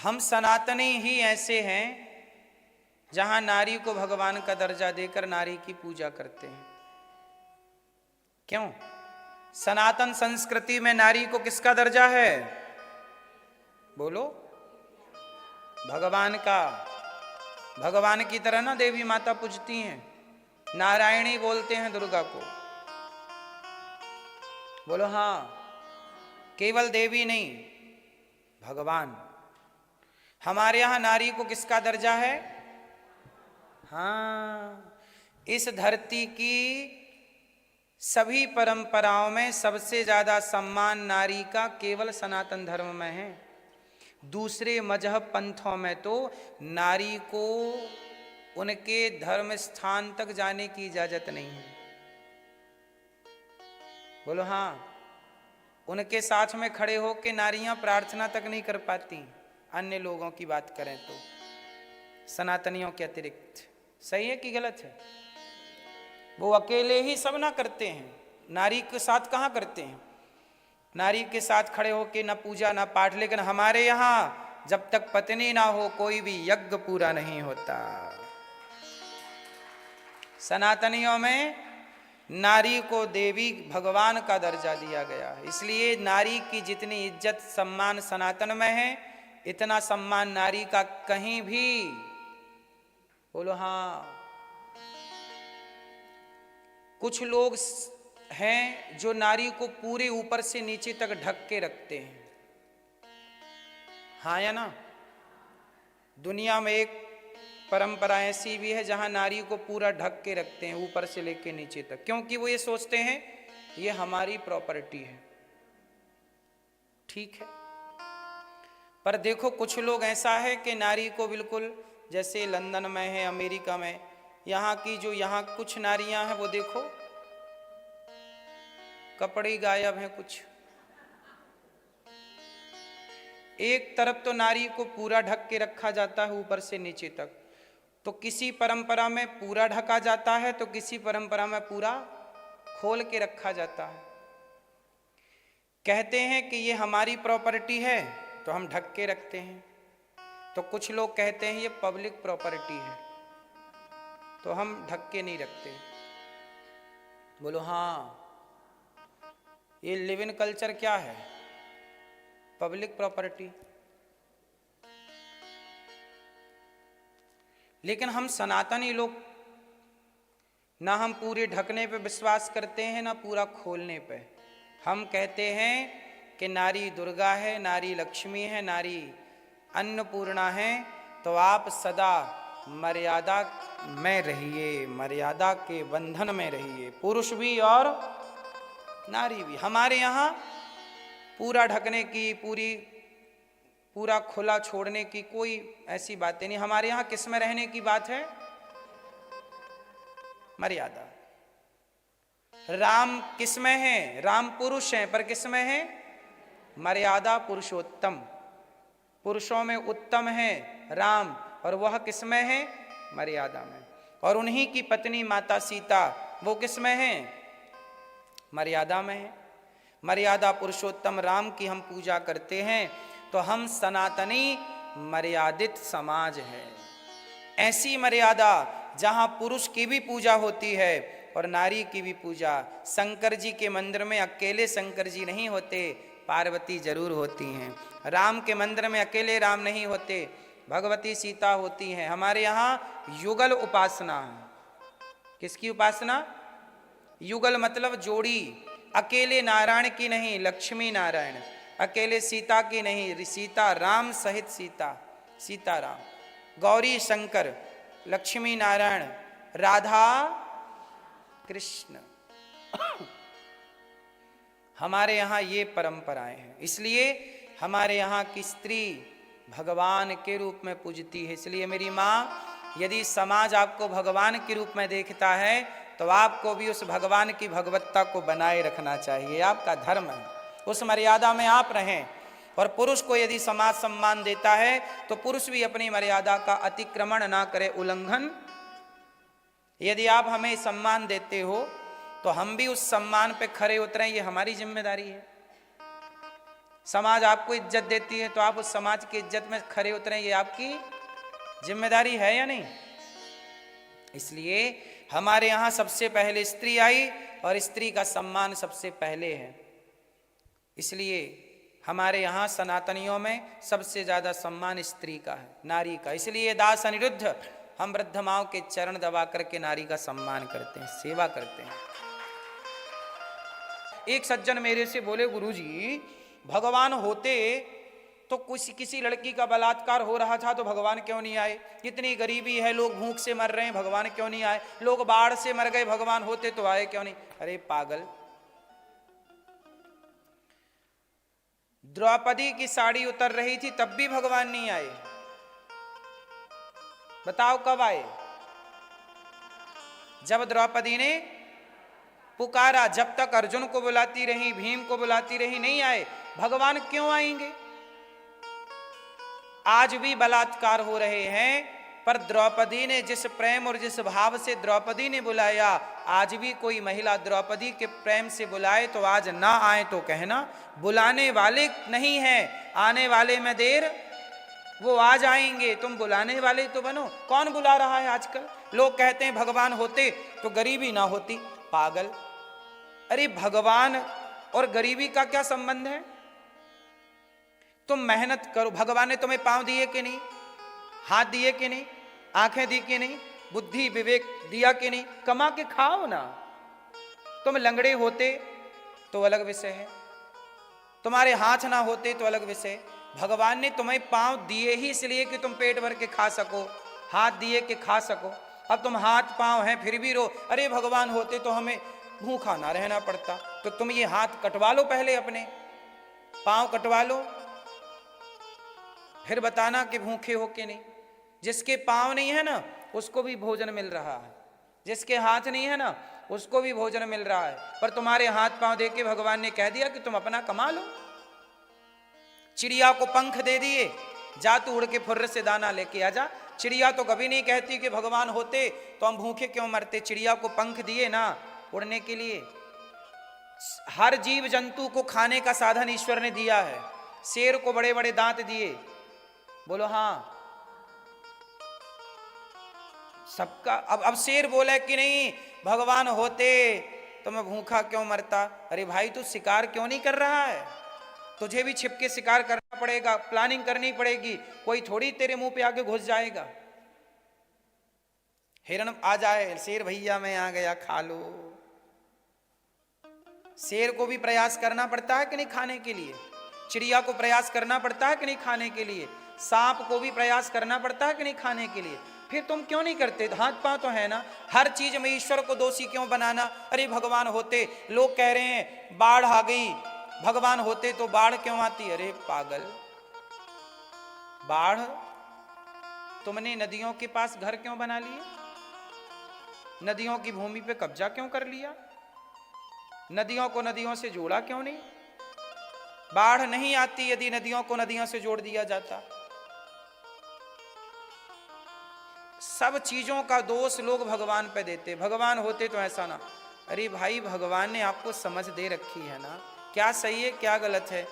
हम सनातनी ही ऐसे हैं जहां नारी को भगवान का दर्जा देकर नारी की पूजा करते हैं। क्यों? सनातन संस्कृति में नारी को किसका दर्जा है? बोलो, भगवान का। भगवान की तरह ना देवी माता पूजती हैं, नारायणी बोलते हैं दुर्गा को। बोलो हाँ, केवल देवी नहीं, भगवान। हमारे यहां नारी को किसका दर्जा है? हाँ, इस धरती की सभी परंपराओं में सबसे ज्यादा सम्मान नारी का केवल सनातन धर्म में है। दूसरे मजहब पंथों में तो नारी को उनके धर्म स्थान तक जाने की इजाजत नहीं है। बोलो हाँ, उनके साथ में खड़े होकर नारियां प्रार्थना तक नहीं कर पाती। अन्य लोगों की बात करें तो सनातनियों के अतिरिक्त। सही है कि गलत है? वो अकेले ही सब ना करते हैं, नारी के साथ कहाँ करते हैं? नारी के साथ खड़े होके ना पूजा ना पाठ। लेकिन हमारे यहाँ जब तक पत्नी ना हो कोई भी यज्ञ पूरा नहीं होता। सनातनियों में नारी को देवी भगवान का दर्जा दिया गया, इसलिए नारी की जितनी इज्जत सम्मान सनातन में है, इतना सम्मान नारी का कहीं भी। बोलो हाँ। कुछ लोग हैं जो नारी को पूरे ऊपर से नीचे तक ढक के रखते हैं। हाँ या ना? दुनिया में एक परंपरा ऐसी भी है जहां नारी को पूरा ढक के रखते हैं, ऊपर से लेके नीचे तक, क्योंकि वो ये सोचते हैं ये हमारी प्रॉपर्टी है। ठीक है, पर देखो कुछ लोग ऐसा है कि नारी को बिल्कुल, जैसे लंदन में है, अमेरिका में, यहाँ की जो यहाँ कुछ नारियां हैं वो देखो कपड़े गायब हैं। कुछ एक तरफ तो नारी को पूरा ढक के रखा जाता है ऊपर से नीचे तक, तो किसी परंपरा में पूरा ढका जाता है तो किसी परंपरा में पूरा खोल के रखा जाता है। कहते हैं कि ये हमारी प्रॉपर्टी है तो हम ढक के रखते हैं, तो कुछ लोग कहते हैं ये पब्लिक प्रॉपर्टी है तो हम ढक के नहीं रखते। बोलो हाँ, ये लिव इन कल्चर क्या है? Public property. लेकिन हम सनातनी लोग ना हम पूरे ढकने पे विश्वास करते हैं ना पूरा खोलने पे। हम कहते हैं कि नारी दुर्गा है, नारी लक्ष्मी है, नारी अन्नपूर्णा है, तो आप सदा मर्यादा में रहिए, मर्यादा के बंधन में रहिए, पुरुष भी और नारी भी। हमारे यहाँ पूरा ढकने की, पूरा खुला छोड़ने की कोई ऐसी बातें नहीं। हमारे यहाँ किस में रहने की बात है? मर्यादा। राम किस में है? राम पुरुष हैं, पर किस में है? मर्यादा पुरुषोत्तम। पुरुषों में उत्तम है राम, और वह किस में है? मर्यादा में। और उन्हीं की पत्नी माता सीता, वो किस में है? मर्यादा में है। मर्यादा पुरुषोत्तम राम की हम पूजा करते हैं, तो हम सनातनी मर्यादित समाज है। ऐसी मर्यादा जहां पुरुष की भी पूजा होती है और नारी की भी पूजा। शंकर जी के मंदिर में अकेले शंकर जी नहीं होते, पार्वती जरूर होती हैं। राम के मंदिर में अकेले राम नहीं होते, भगवती सीता होती हैं। हमारे यहाँ युगल उपासना है। किसकी उपासना? युगल मतलब जोड़ी। अकेले नारायण की नहीं, लक्ष्मी नारायण। अकेले सीता की नहीं, सीता राम सहित सीता, सीता राम। गौरी शंकर, लक्ष्मी नारायण, राधा कृष्ण। हमारे यहाँ ये परंपराएं हैं, इसलिए हमारे यहाँ की स्त्री भगवान के रूप में पूजती है। इसलिए मेरी माँ, यदि समाज आपको भगवान के रूप में देखता है तो आपको भी उस भगवान की भगवत्ता को बनाए रखना चाहिए। आपका धर्म है, उस मर्यादा में आप रहें। और पुरुष को यदि समाज सम्मान देता है तो पुरुष भी अपनी मर्यादा का अतिक्रमण ना करे, उल्लंघन। यदि आप हमें सम्मान देते हो तो हम भी उस सम्मान पे खरे उतरें, ये हमारी जिम्मेदारी है। समाज आपको इज्जत देती है तो आप उस समाज की इज्जत में खरे उतरें, ये आपकी जिम्मेदारी है या नहीं? इसलिए हमारे यहां सबसे पहले स्त्री आई और स्त्री का सम्मान सबसे पहले है। इसलिए हमारे यहाँ सनातनियों में सबसे ज्यादा सम्मान स्त्री का है, नारी का। इसलिए दास अनिरुद्ध हम वृद्ध माओं के चरण दबा करके नारी का सम्मान करते हैं, सेवा करते हैं। एक सज्जन मेरे से बोले, गुरुजी भगवान होते तो किसी लड़की का बलात्कार हो रहा था तो भगवान क्यों नहीं आए? इतनी गरीबी है, लोग भूख से मर रहे हैं, भगवान क्यों नहीं आए? लोग बाढ़ से मर गए, भगवान होते तो आए क्यों नहीं? अरे पागल, द्रौपदी की साड़ी उतर रही थी तब भी भगवान नहीं आए। बताओ कब आए? जब द्रौपदी ने पुकारा। जब तक अर्जुन को बुलाती रही, भीम को बुलाती रही, नहीं आए। भगवान क्यों आएंगे? आज भी बलात्कार हो रहे हैं, पर द्रौपदी ने जिस प्रेम और जिस भाव से द्रौपदी ने बुलाया, आज भी कोई महिला द्रौपदी के प्रेम से बुलाए तो आज ना आए तो कहना बुलाने वाले नहीं हैं, आने वाले में देर वो आ जाएंगे। तुम बुलाने वाले तो बनो। कौन बुला रहा है आजकल? लोग कहते हैं भगवान होते तो गरीबी ना होती। पागल, अरे भगवान और गरीबी का क्या संबंध है? तुम मेहनत करो। भगवान ने तुम्हें पांव दिए कि नहीं? हाथ दिए कि नहीं? आंखें दी कि नहीं? बुद्धि विवेक दिया कि नहीं? कमा के खाओ ना। तुम लंगड़े होते तो अलग विषय है, तुम्हारे हाथ ना होते तो अलग विषय। भगवान ने तुम्हें पांव दिए ही इसलिए कि तुम पेट भर के खा सको, हाथ दिए कि खा सको। अब तुम हाथ पांव हैं फिर भी रो, अरे भगवान होते तो हमें भूखा ना रहना पड़ता। तो तुम ये हाथ कटवा लो, पहले अपने पांव कटवा लो, फिर बताना कि भूखे हो कि नहीं। जिसके पांव नहीं है ना उसको भी भोजन मिल रहा है, जिसके हाथ नहीं है ना उसको भी भोजन मिल रहा है। पर तुम्हारे हाथ पांव दे के भगवान ने कह दिया कि तुम अपना कमा लो। चिड़िया को पंख दे दिए, जा तू उड़ के फुर्र से दाना लेके आ जा। चिड़िया तो कभी नहीं कहती कि भगवान होते तो हम भूखे क्यों मरते। चिड़िया को पंख दिए ना उड़ने के लिए। हर जीव जंतु को खाने का साधन ईश्वर ने दिया है। शेर को बड़े बड़े दांत दिए, बोलो हाँ। सबका अब शेर बोले कि नहीं भगवान होते तो मैं भूखा क्यों मरता। अरे भाई तू शिकार क्यों नहीं कर रहा है? तुझे भी छिप के शिकार करना पड़ेगा, प्लानिंग करनी पड़ेगी। कोई थोड़ी तेरे मुंह पे आके घुस जाएगा। हिरण आ जाए, शेर भैया मैं आ गया खा लो। शेर को भी प्रयास करना पड़ता है कि नहीं खाने के लिए? चिड़िया को प्रयास करना पड़ता है कि नहीं खाने के लिए? सांप को भी प्रयास करना पड़ता है कि नहीं खाने के लिए? फिर तुम क्यों नहीं करते? हाथ पांव तो है ना। हर चीज में ईश्वर को दोषी क्यों बनाना? अरे भगवान होते, लोग कह रहे हैं बाढ़ आ गई, भगवान होते तो बाढ़ क्यों आती? अरे पागल, बाढ़ तुमने नदियों के पास घर क्यों बना लिए? नदियों की भूमि पे कब्जा क्यों कर लिया? नदियों को नदियों से जोड़ा क्यों नहीं? बाढ़ नहीं आती यदि नदियों को नदियों से जोड़ दिया जाता। सब चीजों का दोष लोग भगवान पे देते, भगवान होते तो ऐसा ना। अरे भाई भगवान ने आपको समझ दे रखी है ना, क्या सही है क्या गलत है,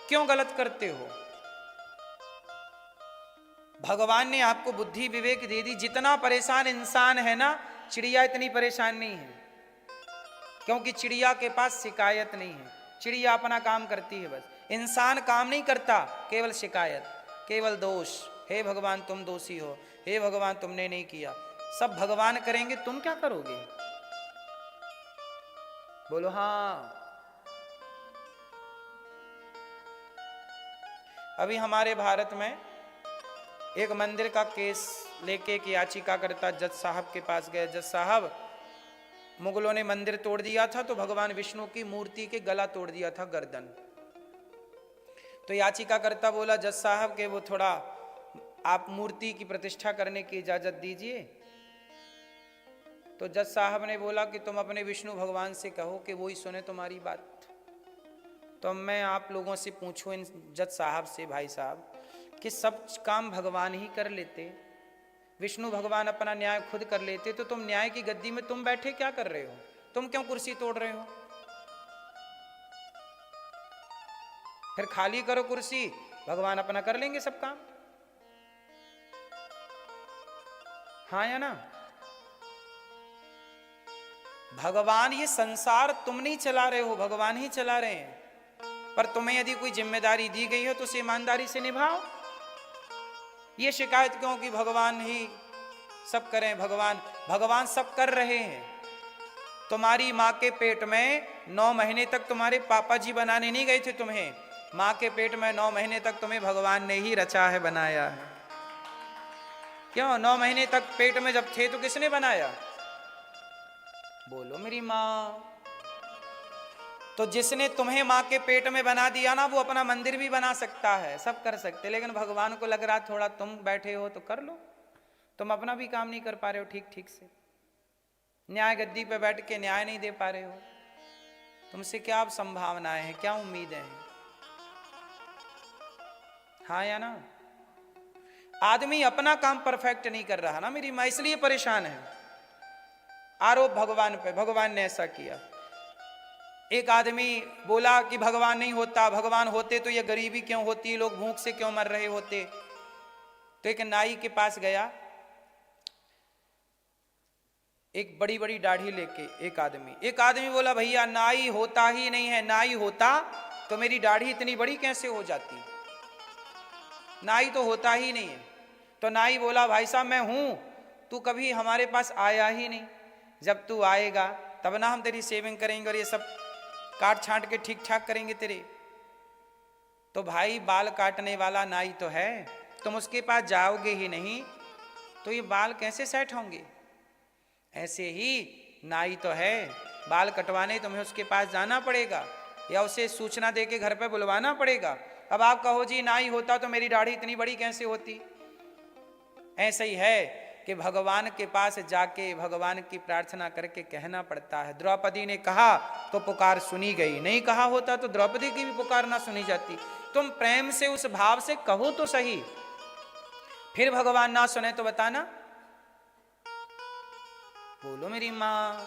क्यों गलत करते हो? भगवान ने आपको बुद्धि विवेक दे दी। जितना परेशान इंसान है ना, चिड़िया इतनी परेशान नहीं है, क्योंकि चिड़िया के पास शिकायत नहीं है। चिड़िया अपना काम करती है बस। इंसान काम नहीं करता, केवल शिकायत, केवल दोष। हे भगवान तुम दोषी हो, हे भगवान तुमने नहीं किया। सब भगवान करेंगे, तुम क्या करोगे? बोलो हाँ। अभी हमारे भारत में एक मंदिर का केस लेके एक याचिकाकर्ता जज साहब के पास गए। जज साहब, मुगलों ने मंदिर तोड़ दिया था तो भगवान विष्णु की मूर्ति के गला तोड़ दिया था, गर्दन। तो याचिकाकर्ता बोला जज साहब के वो थोड़ा आप मूर्ति की प्रतिष्ठा करने की इजाजत दीजिए। तो जज साहब ने बोला कि तुम अपने विष्णु भगवान से कहो कि वो ही सुने तुम्हारी बात। तो मैं आप लोगों से पूछूं, इन जज साहब से, भाई साहब, कि सब काम भगवान ही कर लेते, विष्णु भगवान अपना न्याय खुद कर लेते, तो तुम न्याय की गद्दी में तुम बैठे क्या कर रहे हो? तुम क्यों कुर्सी तोड़ रहे हो? फिर खाली करो कुर्सी, भगवान अपना कर लेंगे सब काम। हाँ या ना? भगवान, ये संसार तुम नहीं चला रहे हो, भगवान ही चला रहे हैं। पर तुम्हें यदि कोई जिम्मेदारी दी गई हो तो उसे ईमानदारी से निभाओ। ये शिकायत क्यों कि भगवान ही सब करें? भगवान सब कर रहे हैं। तुम्हारी माँ के पेट में 9 महीने तक तुम्हारे पापा जी बनाने नहीं गए थे तुम्हें। माँ के पेट में 9 महीने तक तुम्हें भगवान ने ही रचा है, बनाया है। क्यों? 9 महीने तक पेट में जब थे तो किसने बनाया? बोलो मेरी माँ। तो जिसने तुम्हें माँ के पेट में बना दिया ना, वो अपना मंदिर भी बना सकता है, सब कर सकते। लेकिन भगवान को लग रहा थोड़ा तुम बैठे हो तो कर लो, तुम अपना भी काम नहीं कर पा रहे हो ठीक से, न्याय गद्दी पे बैठ के न्याय नहीं दे पा रहे हो, तुमसे क्या संभावनाएं हैं, क्या उम्मीदें हैं? हाँ या ना? आदमी अपना काम परफेक्ट नहीं कर रहा ना मेरी माँ, इसलिए परेशान है। आरोप भगवान पे, भगवान ने ऐसा किया। एक आदमी बोला कि भगवान नहीं होता, भगवान होते तो ये गरीबी क्यों होती, लोग भूख से क्यों मर रहे होते। तो एक नाई के पास गया, एक बड़ी बड़ी दाढ़ी लेके एक आदमी बोला, भैया नाई होता ही नहीं है, नाई होता तो मेरी दाढ़ी इतनी बड़ी कैसे हो जाती, नाई तो होता ही नहीं है। तो नाई बोला, भाई साहब मैं हूं, तू कभी हमारे पास आया ही नहीं, जब तू आएगा तब ना हम तेरी सेविंग करेंगे और ये सब काट छांट के ठीक ठाक करेंगे तेरे। तो भाई बाल काटने वाला नाई तो है, तुम उसके पास जाओगे ही नहीं तो ये बाल कैसे सेट होंगे? ऐसे ही नाई तो है, बाल कटवाने तुम्हें उसके पास जाना पड़ेगा या उसे सूचना देके घर पे बुलवाना पड़ेगा। अब आप कहो जी नाई होता तो मेरी दाढ़ी इतनी बड़ी कैसे होती। ऐसा ही है कि भगवान के पास जाके भगवान की प्रार्थना करके कहना पड़ता है। द्रौपदी ने कहा तो पुकार सुनी गई, नहीं कहा होता तो द्रौपदी की भी पुकार ना सुनी जाती। तुम प्रेम से उस भाव से कहो तो सही, फिर भगवान ना सुने तो बताना। बोलो मेरी माँ।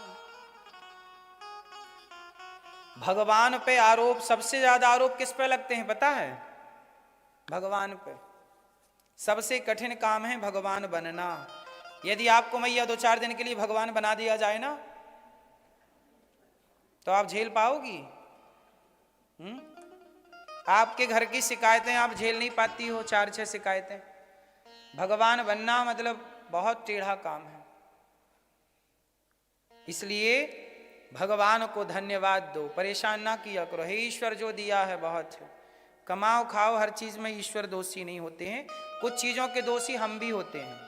भगवान पे आरोप, सबसे ज्यादा आरोप किस पे लगते हैं पता है? भगवान पे। सबसे कठिन काम है भगवान बनना। यदि आपको मैया 2-4 दिन के लिए भगवान बना दिया जाए ना, तो आप झेल पाओगी? आपके घर की शिकायतें आप झेल नहीं पाती हो, 4-6 शिकायतें। भगवान बनना मतलब बहुत टेढ़ा काम है। इसलिए भगवान को धन्यवाद दो, परेशान ना किया करो। हे ईश्वर जो दिया है बहुत है, कमाओ खाओ, हर चीज में ईश्वर दोषी नहीं होते हैं, कुछ चीजों के दोषी हम भी होते हैं।